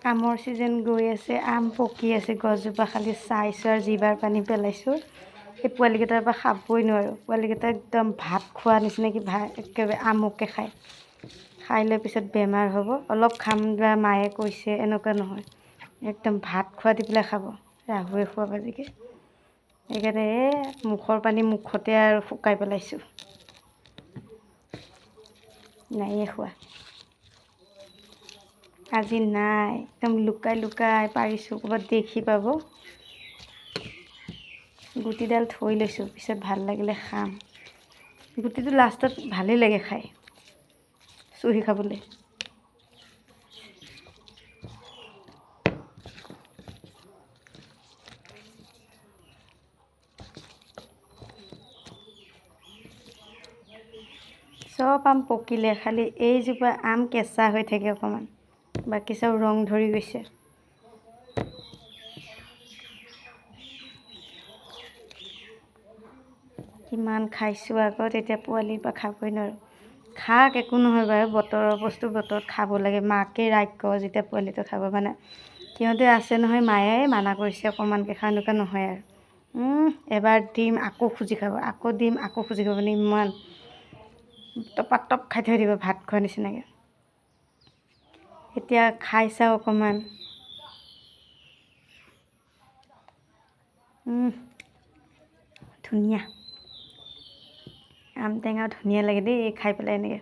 আমৰ ছিজন গৈ আছে, আম পকি আছে, গছজোপা খালি চাইছোঁ আৰু জিভাৰ পানী পেলাইছোঁ। সেই পোৱালিকেইটাৰ পৰা খাবই নোৱাৰোঁ। পোৱালিকেইটা একদম ভাত খোৱা নিচিনাকৈ একেবাৰে আমকে খাই লৈ পিছত বেমাৰ হ'ব। অলপ খাম বা মায়ে কৈছে, এনেকুৱা নহয়, একদম ভাত খোৱা দি পেলাই খাব। ৰাহুৱে খোৱাব আজিকে সেইকাৰণে মুখৰ পানী মুখতে আৰু শুকাই পেলাইছোঁ, নায়ে খোৱা। আজি নাই, একদম লুকাই লুকাই পাৰিছোঁ, ক'ৰবাত দেখি পাব। গুটিডাল থৈ লৈছোঁ, পিছত ভাল লাগিলে খাম। গুটিটো লাষ্টত ভালেই লাগে খাই, চুহি খাবলৈ। চব আম পকিলে, খালি এইজোপা আম কেঁচা হৈ থাকে অকণমান, বাকী চব ৰং ধৰি গৈছে। কিমান খাইছোঁ আগত, এতিয়া পোৱালিৰ পৰা খাবই নোৱাৰোঁ। খাক, একো নহয় বাৰু, বতৰৰ বস্তু বতৰত খাব লাগে। মাকে ৰাক্য যেতিয়া পোৱালিটো খাব, মানে সিহঁতে আছে নহয়, মায়ে মানা কৰিছে অকণমানকৈ খা, এনেকুৱা নহয় আৰু। এবাৰ দিম আকৌ খুজি খাব, আকৌ দিম আকৌ খুজি খাব, মানে ইমান টপাটপ খাই থৈ দিব ভাত খোৱা নিচিনাকৈ। এতিয়া খাই চাওঁ অকণমান। ধুনীয়া, আম টেঙা ধুনীয়া লাগে দেই খাই পেলাই এনেকৈ।